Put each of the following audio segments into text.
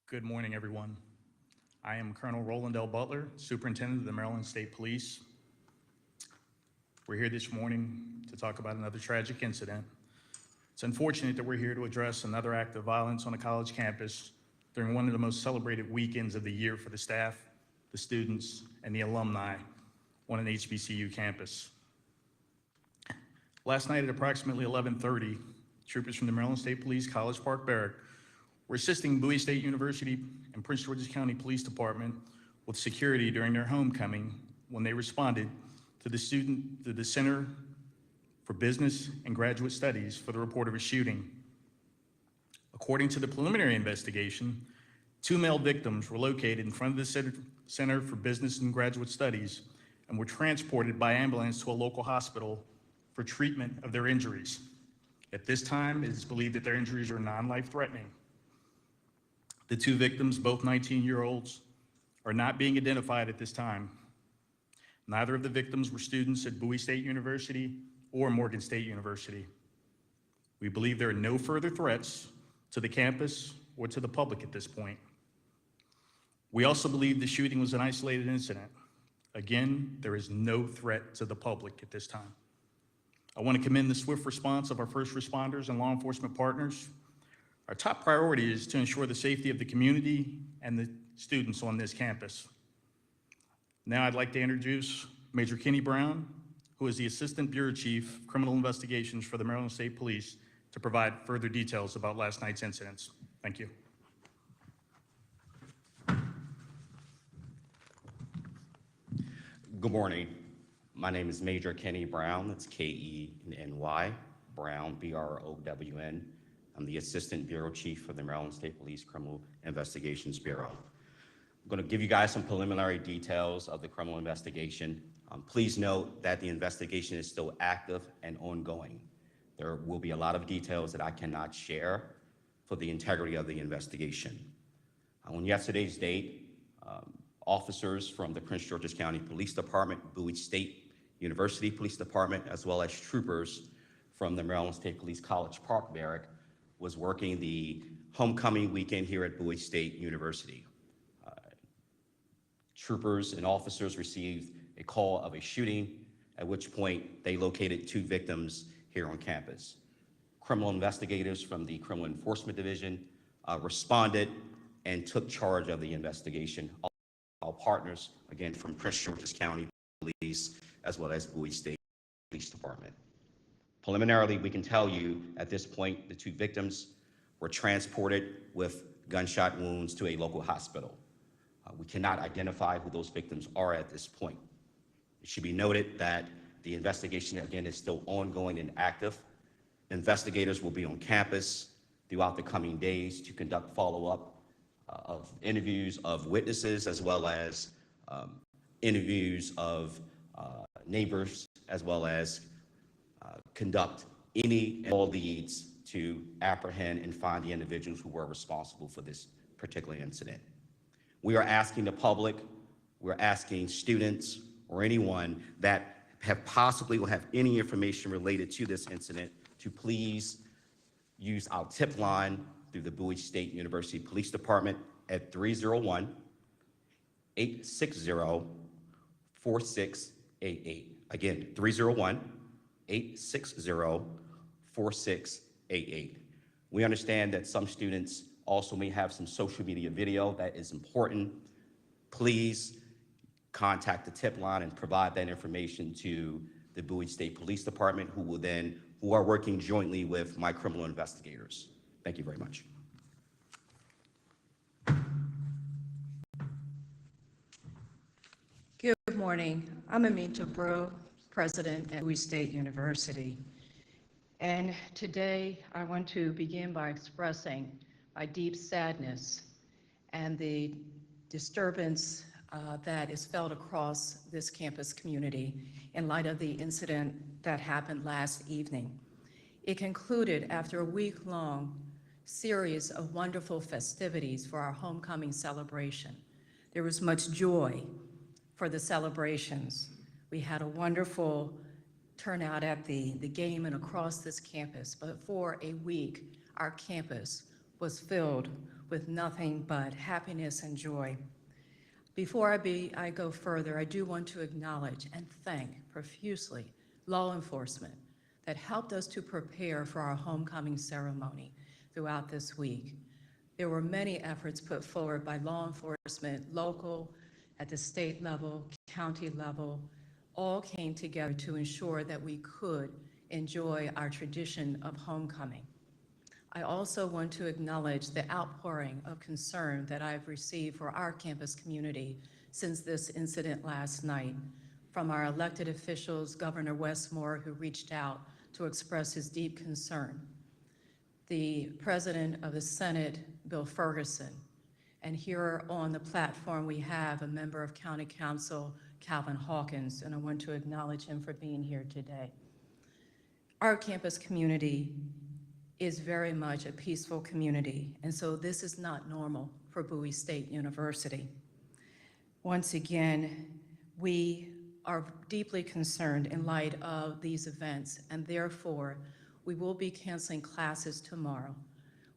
Good morning, everyone. I am Colonel Roland L. Butler, Superintendent of the Maryland State Police. We're here this morning to talk about another tragic incident. It's unfortunate that we're here to address another act of violence on a college campus during one of the most celebrated weekends of the year for the staff, the students, and the alumni on an HBCU campus. Last night at approximately 11:30, troopers from the Maryland State Police College Park Barrack were assisting Bowie State University and Prince George's County Police Department with security during their homecoming when they responded to the Center for Business and Graduate Studies for the report of a shooting. According to the preliminary investigation, 2 male victims were located in front of the Center for Business and Graduate Studies and were transported by ambulance to a local hospital for treatment of their injuries. At this time, it is believed that their injuries are non-life-threatening. The 2 victims, both 19-year-olds, are not being identified at this time. Neither of the victims were students at Bowie State University or Morgan State University. We believe there are no further threats to the campus or to the public at this point. We also believe the shooting was an isolated incident. Again, there is no threat to the public at this time. I want to commend the swift response of our first responders and law enforcement partners. Our top priority is to ensure the safety of the community and the students on this campus. Now I'd like to introduce Major Kenny Brown, who is the Assistant Bureau Chief of Criminal Investigations for the Maryland State Police, to provide further details about last night's incidents. Thank you. Good morning. My name is Major Kenny Brown. That's K-E-N-Y, Brown, B-R-O-W-N. I'm the Assistant Bureau Chief for the Maryland State Police Criminal Investigations Bureau. I'm going to give you guys some preliminary details of the criminal investigation. Please note that the investigation is still active and ongoing. There will be a lot of details that I cannot share for the integrity of the investigation. On yesterday's date, officers from the Prince George's County Police Department, Bowie State University Police Department, as well as troopers from the Maryland State Police College Park Barrack was working the homecoming weekend here at Bowie State University. Troopers and officers received a call of a shooting, at which point they located 2 victims here on campus. Criminal investigators from the Criminal Enforcement Division responded and took charge of the investigation. All partners, again, from Prince George's County Police, as well as Bowie State Police Department. Preliminarily, we can tell you at this point, the 2 victims were transported with gunshot wounds to a local hospital. We cannot identify who those victims are at this point. It should be noted that the investigation, again, is still ongoing and active. Investigators will be on campus throughout the coming days to conduct follow-up of interviews of witnesses, as well as interviews of neighbors, as well as conduct any and all leads to apprehend and find the individuals who were responsible for this particular incident. We are asking the public, we're asking students or anyone that possibly will have any information related to this incident to please use our tip line through the Bowie State University Police Department at 301-860-4688. Again, 301-860-4688. We understand that some students also may have some social media video that is important. Please contact the tip line and provide that information to the Bowie State Police Department, who are working jointly with my criminal investigators. Thank you very much. Good morning. I'm Aminta Breaux, President at Bowie State University. And today I want to begin by expressing my deep sadness and the disturbance that is felt across this campus community in light of the incident that happened last evening. It concluded after a week-long series of wonderful festivities for our homecoming celebration. There was much joy for the celebrations. We had a wonderful turnout at the game and across this campus, but for a week, our campus was filled with nothing but happiness and joy. Before I go further, I do want to acknowledge and thank profusely law enforcement that helped us to prepare for our homecoming ceremony throughout this week. There were many efforts put forward by law enforcement, local, at the state level, county level, all came together to ensure that we could enjoy our tradition of homecoming. I also want to acknowledge the outpouring of concern that I've received for our campus community since this incident last night, from our elected officials, Governor Westmore, who reached out to express his deep concern, the President of the Senate, Bill Ferguson, and here on the platform we have a member of County Council, Calvin Hawkins, and I want to acknowledge him for being here today. Our campus community is very much a peaceful community, and so this is not normal for Bowie State University. Once again, we are deeply concerned in light of these events, and therefore, we will be canceling classes tomorrow.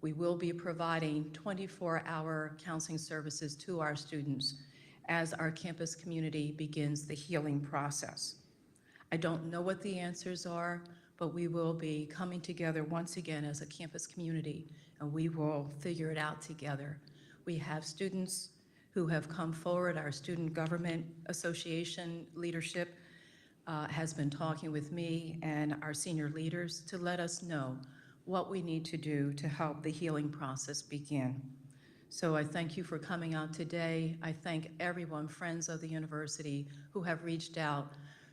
We will be providing 24-hour counseling services to our students as our campus community begins the healing process. I don't know what the answers are, but we will be coming together once again as a campus community, and we will figure it out together. We have students who have come forward. Our Student Government Association leadership has been talking with me and our senior leaders to let us know what we need to do to help the healing process begin. So I thank you for coming out today. I thank everyone, friends of the university, who have reached out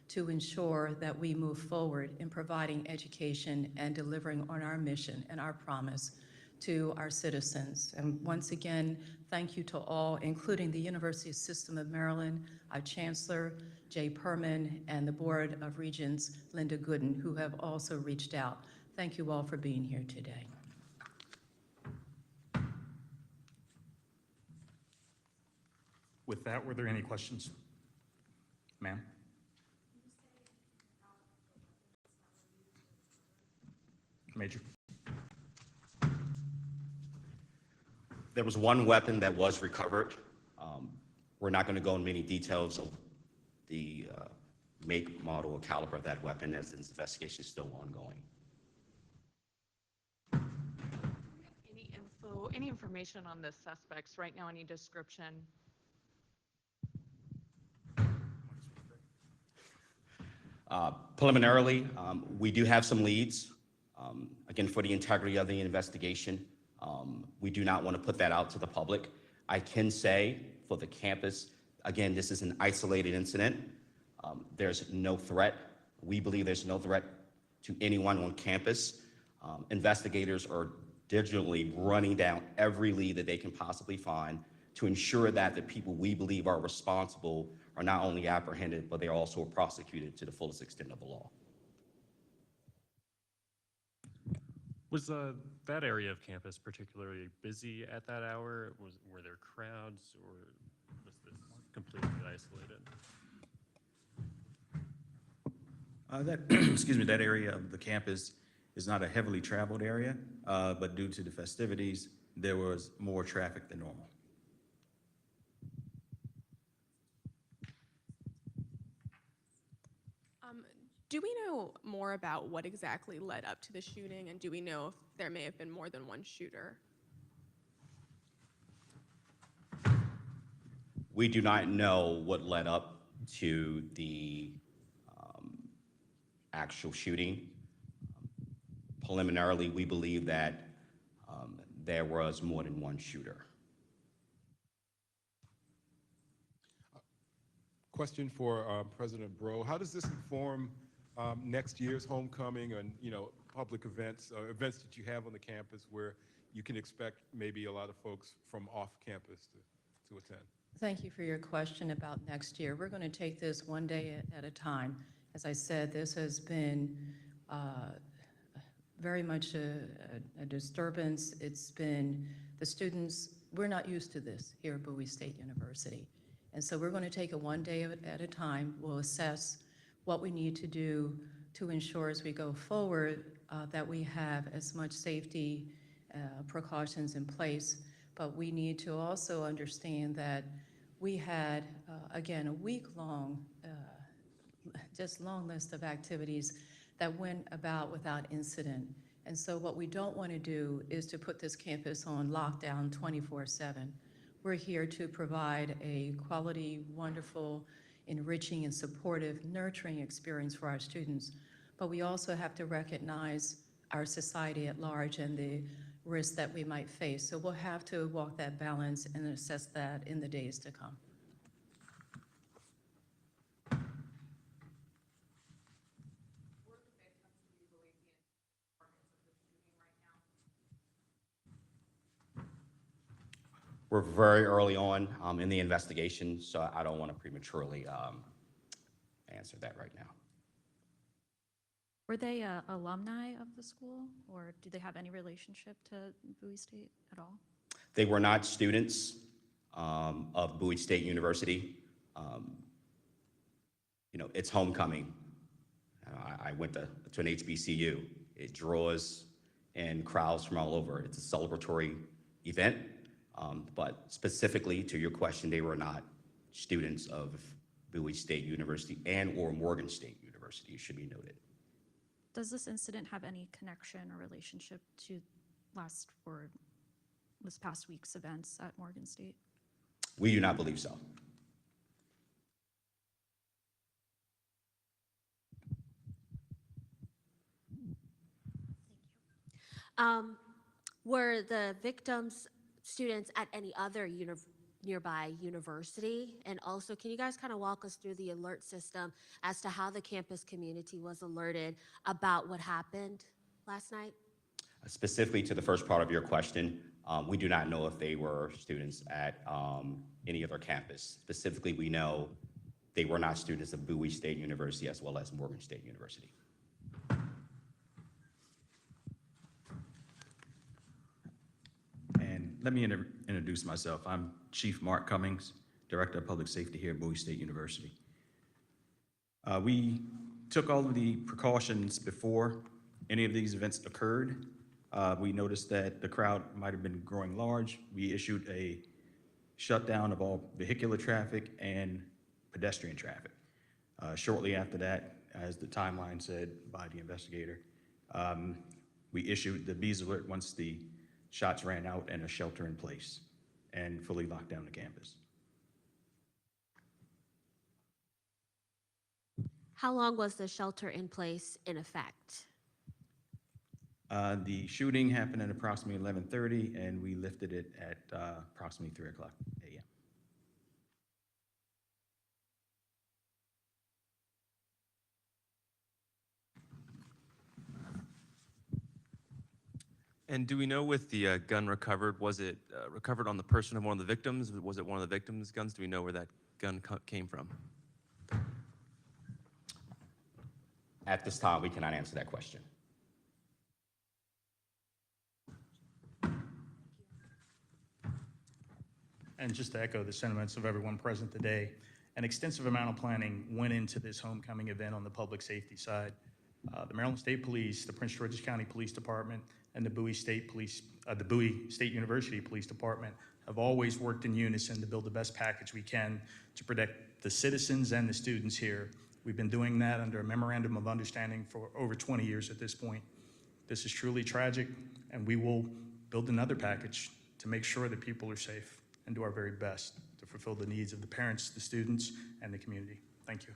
to ensure that we move forward in providing education and delivering on our mission and our promise to our citizens. And once again, thank you to all, including the University System of Maryland, our Chancellor, Jay Perman, and the Board of Regents, Linda Gooden, who have also reached out. Thank you all for being here today. With that, were there any questions? Ma'am? Major? There was one weapon that was recovered. We're not going to go in many details of the make, model, or caliber of that weapon, as this investigation is still ongoing. Any information on the suspects right now? Any description? Preliminarily, we do have some leads. Again, for the integrity of the investigation, we do not want to put that out to the public. I can say for the campus, again, this is an isolated incident. There's no threat. We believe there's no threat to anyone on campus. Investigators are diligently running down every lead that they can possibly find to ensure that the people we believe are responsible are not only apprehended, but they're also prosecuted to the fullest extent of the law. Was that area of campus particularly busy at that hour? Were there crowds, or was this completely isolated? That area of the campus is not a heavily traveled area, but due to the festivities, there was more traffic than normal. Do we know more about what exactly led up to the shooting, and do we know if there may have been more than one shooter? We do not know what led up to the actual shooting. Preliminarily, we believe that there was more than one shooter. Question for President Breaux. How does this inform next year's homecoming and, public events, events that you have on the campus where you can expect maybe a lot of folks from off campus to attend? Thank you for your question about next year. We're going to take this one day at a time. As I said, this has been very much a disturbance. It's been the students, we're not used to this here at Bowie State University. And so we're going to take it one day at a time. We'll assess what we need to do to ensure as we go forward that we have as much safety precautions in place. But we need to also understand that we had, again, a week-long, just long list of activities that went about without incident. And so what we don't want to do is to put this campus on lockdown 24/7. We're here to provide a quality, wonderful, enriching, and supportive, nurturing experience for our students. But we also have to recognize our society at large and the risks that we might face. So we'll have to walk that balance and assess that in the days to come. We're very early on in the investigation, so I don't want to prematurely answer that right now. Were they alumni of the school, or do they have any relationship to Bowie State at all? They were not students of Bowie State University. You know, it's homecoming. I went to an HBCU. It draws in crowds from all over. It's a celebratory event, but specifically to your question, they were not students of Bowie State University and or Morgan State University, it should be noted. Does this incident have any connection or relationship to this past week's events at Morgan State? We do not believe so. Were the victims students at any other nearby university? And also, can you guys kind of walk us through the alert system as to how the campus community was alerted about what happened last night? Specifically to the first part of your question, we do not know if they were students at any other campus. Specifically, we know they were not students of Bowie State University as well as Morgan State University. And let me introduce myself. I'm Chief Mark Cummings, Director of Public Safety here at Bowie State University. We took all of the precautions before any of these events occurred. We noticed that the crowd might have been growing large. We issued a shutdown of all vehicular traffic and pedestrian traffic. Shortly after that, as the timeline said by the investigator, we issued the bees alert once the shots ran out and a shelter in place and fully locked down the campus. How long was the shelter in place in effect? The shooting happened at approximately 11:30 and we lifted it at approximately 3 o'clock a.m. And do we know with the gun recovered, was it recovered on the person of one of the victims? Was it one of the victims' guns? Do we know where that gun came from? At this time, we cannot answer that question. And just to echo the sentiments of everyone present today, an extensive amount of planning went into this homecoming event on the public safety side. The Maryland State Police, the Prince George's County Police Department, and the Bowie State University Police Department have always worked in unison to build the best package we can to protect the citizens and the students here. We've been doing that under a memorandum of understanding for over 20 years at this point. This is truly tragic, and we will build another package to make sure that people are safe and do our very best to fulfill the needs of the parents, the students, and the community. Thank you.